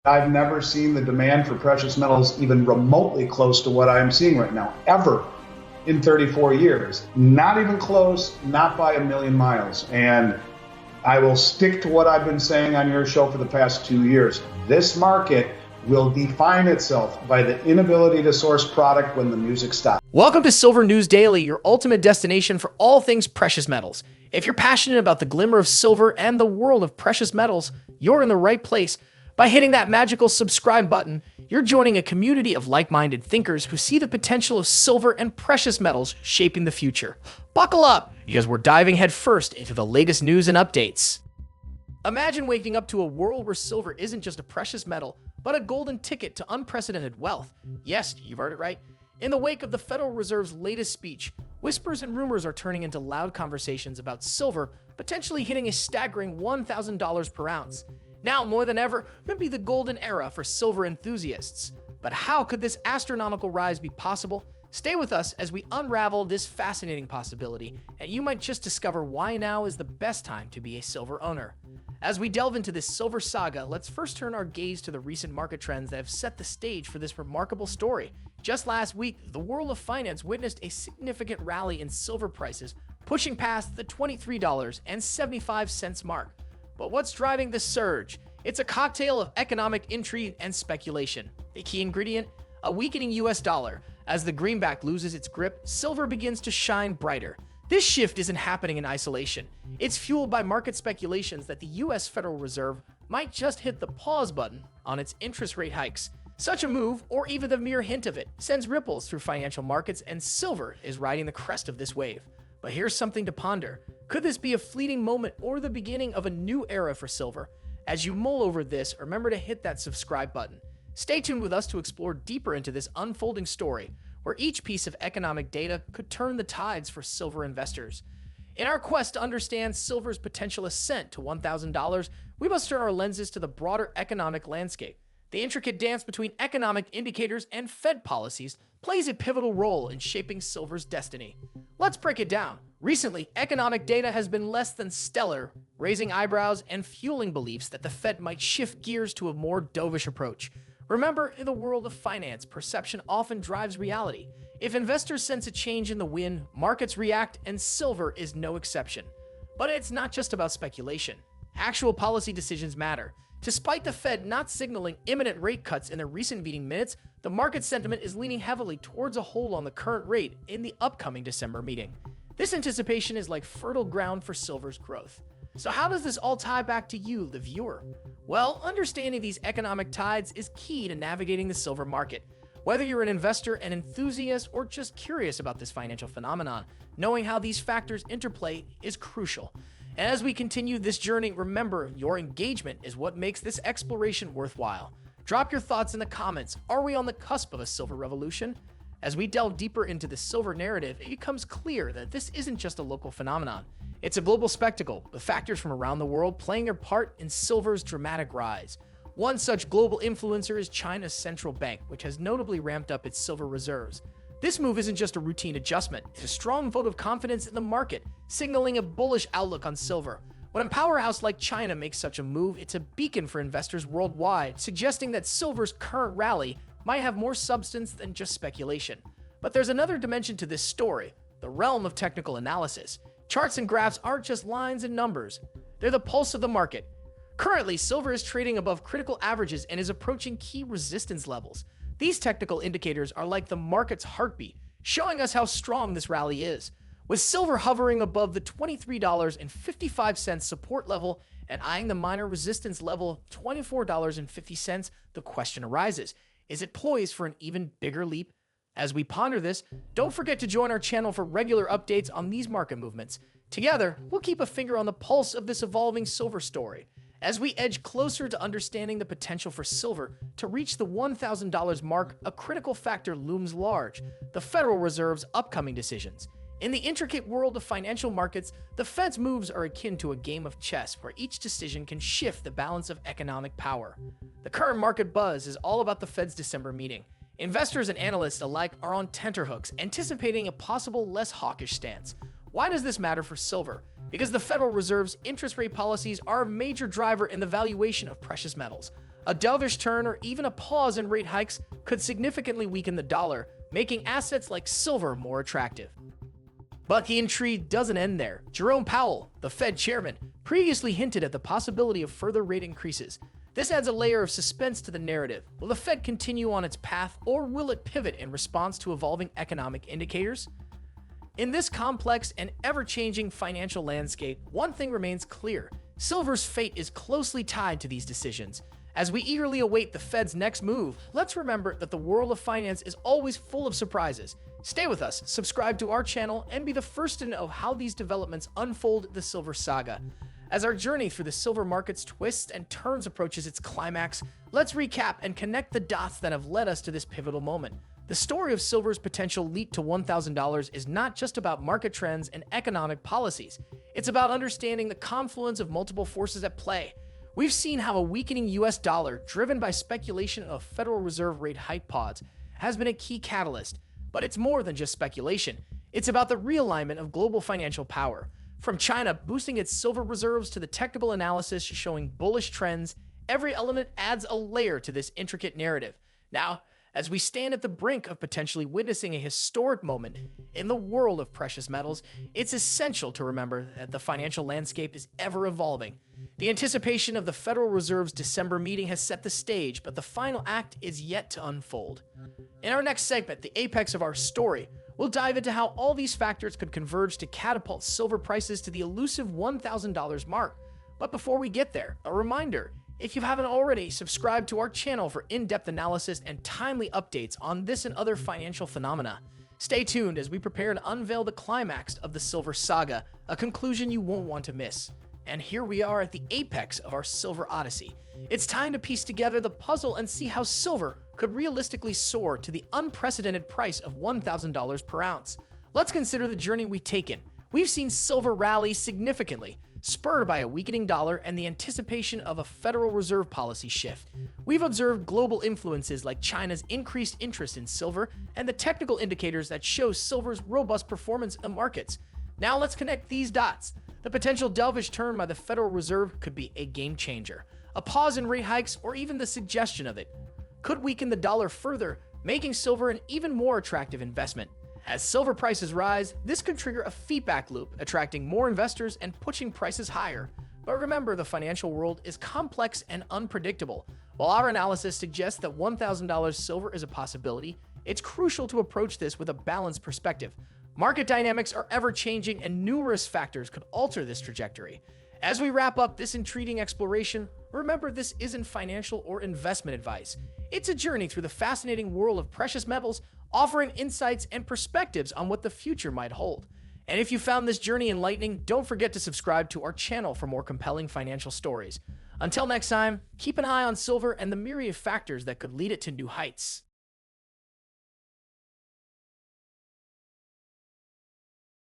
I've never seen the demand for precious metals even remotely close to what I'm seeing right now, ever in 34 years. Not even close, not by a million miles. And I will stick to what I've been saying on your show for the past 2 years. This market will define itself by the inability to source product when the music stops. Welcome to Silver News Daily, your ultimate destination for all things precious metals. If you're passionate about the glimmer of silver and the world of precious metals, you're in the right place. By hitting that magical subscribe button, you're joining a community of like-minded thinkers who see the potential of silver and precious metals shaping the future. Buckle up, because we're diving headfirst into the latest news and updates. Imagine waking up to a world where silver isn't just a precious metal, but a golden ticket to unprecedented wealth. Yes, you've heard it right. In the wake of the Federal Reserve's latest speech, whispers and rumors are turning into loud conversations about silver potentially hitting a staggering $1,000 per ounce. Now, more than ever, may be the golden era for silver enthusiasts. But how could this astronomical rise be possible? Stay with us as we unravel this fascinating possibility, and you might just discover why now is the best time to be a silver owner. As we delve into this silver saga, let's first turn our gaze to the recent market trends that have set the stage for this remarkable story. Just last week, the world of finance witnessed a significant rally in silver prices, pushing past the $23.75 mark. But what's driving this surge? It's a cocktail of economic intrigue and speculation. The key ingredient? A weakening US dollar. As the greenback loses its grip, silver begins to shine brighter. This shift isn't happening in isolation. It's fueled by market speculations that the US Federal Reserve might just hit the pause button on its interest rate hikes. Such a move, or even the mere hint of it, sends ripples through financial markets, and silver is riding the crest of this wave. But here's something to ponder. Could this be a fleeting moment or the beginning of a new era for silver? As you mull over this, remember to hit that subscribe button. Stay tuned with us to explore deeper into this unfolding story, where each piece of economic data could turn the tides for silver investors. In our quest to understand silver's potential ascent to $1,000, we must turn our lenses to the broader economic landscape. The intricate dance between economic indicators and Fed policies plays a pivotal role in shaping silver's destiny. Let's break it down. Recently, economic data has been less than stellar, raising eyebrows and fueling beliefs that the Fed might shift gears to a more dovish approach. Remember, in the world of finance, perception often drives reality. If investors sense a change in the wind, markets react, and silver is no exception. But it's not just about speculation. Actual policy decisions matter. Despite the Fed not signaling imminent rate cuts in their recent meeting minutes, the market sentiment is leaning heavily towards a hold on the current rate in the upcoming December meeting. This anticipation is like fertile ground for silver's growth. So how does this all tie back to you, the viewer? Well, understanding these economic tides is key to navigating the silver market. Whether you're an investor, an enthusiast, or just curious about this financial phenomenon, knowing how these factors interplay is crucial. And as we continue this journey, remember, your engagement is what makes this exploration worthwhile. Drop your thoughts in the comments. Are we on the cusp of a silver revolution? As we delve deeper into the silver narrative, it becomes clear that this isn't just a local phenomenon. It's a global spectacle, with factors from around the world playing their part in silver's dramatic rise. One such global influencer is China's central bank, which has notably ramped up its silver reserves. This move isn't just a routine adjustment, it's a strong vote of confidence in the market, signaling a bullish outlook on silver. When a powerhouse like China makes such a move, it's a beacon for investors worldwide, suggesting that silver's current rally might have more substance than just speculation. But there's another dimension to this story, the realm of technical analysis. Charts and graphs aren't just lines and numbers, they're the pulse of the market. Currently, silver is trading above critical averages and is approaching key resistance levels. These technical indicators are like the market's heartbeat, showing us how strong this rally is. With silver hovering above the $23.55 support level and eyeing the minor resistance level of $24.50, the question arises, is it poised for an even bigger leap? As we ponder this, don't forget to join our channel for regular updates on these market movements. Together, we'll keep a finger on the pulse of this evolving silver story. As we edge closer to understanding the potential for silver to reach the $1,000 mark, a critical factor looms large: the Federal Reserve's upcoming decisions. In the intricate world of financial markets, the Fed's moves are akin to a game of chess where each decision can shift the balance of economic power. The current market buzz is all about the Fed's December meeting. Investors and analysts alike are on tenterhooks, anticipating a possible less hawkish stance. Why does this matter for silver? Because the Federal Reserve's interest rate policies are a major driver in the valuation of precious metals. A dovish turn or even a pause in rate hikes could significantly weaken the dollar, making assets like silver more attractive. But the intrigue doesn't end there. Jerome Powell, the Fed chairman, previously hinted at the possibility of further rate increases. This adds a layer of suspense to the narrative. Will the Fed continue on its path, or will it pivot in response to evolving economic indicators? In this complex and ever-changing financial landscape, one thing remains clear. Silver's fate is closely tied to these decisions. As we eagerly await the Fed's next move, let's remember that the world of finance is always full of surprises. Stay with us, subscribe to our channel, and be the first to know how these developments unfold the silver saga. As our journey through the silver market's twists and turns approaches its climax, let's recap and connect the dots that have led us to this pivotal moment. The story of silver's potential leap to $1,000 is not just about market trends and economic policies. It's about understanding the confluence of multiple forces at play. We've seen how a weakening US dollar, driven by speculation of Federal Reserve rate hike pause, has been a key catalyst. But it's more than just speculation. It's about the realignment of global financial power. From China boosting its silver reserves to the technical analysis showing bullish trends, every element adds a layer to this intricate narrative. Now, as we stand at the brink of potentially witnessing a historic moment in the world of precious metals, it's essential to remember that the financial landscape is ever evolving. The anticipation of the Federal Reserve's December meeting has set the stage, but the final act is yet to unfold. In our next segment, the apex of our story, we'll dive into how all these factors could converge to catapult silver prices to the elusive $1,000 mark. But before we get there, a reminder, if you haven't already, subscribe to our channel for in-depth analysis and timely updates on this and other financial phenomena. Stay tuned as we prepare to unveil the climax of the silver saga, a conclusion you won't want to miss. And here we are at the apex of our silver odyssey. It's time to piece together the puzzle and see how silver could realistically soar to the unprecedented price of $1,000 per ounce. Let's consider the journey we've taken. We've seen silver rally significantly, spurred by a weakening dollar and the anticipation of a Federal Reserve policy shift. We've observed global influences like China's increased interest in silver and the technical indicators that show silver's robust performance in markets. Now let's connect these dots. The potential dovish turn by the Federal Reserve could be a game changer. A pause in rate hikes, or even the suggestion of it, could weaken the dollar further, making silver an even more attractive investment. As silver prices rise, this could trigger a feedback loop, attracting more investors and pushing prices higher. But remember, the financial world is complex and unpredictable. While our analysis suggests that $1,000 silver is a possibility, it's crucial to approach this with a balanced perspective. Market dynamics are ever-changing and numerous factors could alter this trajectory. As we wrap up this intriguing exploration, remember this isn't financial or investment advice. It's a journey through the fascinating world of precious metals, offering insights and perspectives on what the future might hold. And if you found this journey enlightening, don't forget to subscribe to our channel for more compelling financial stories. Until next time, keep an eye on silver and the myriad factors that could lead it to new heights.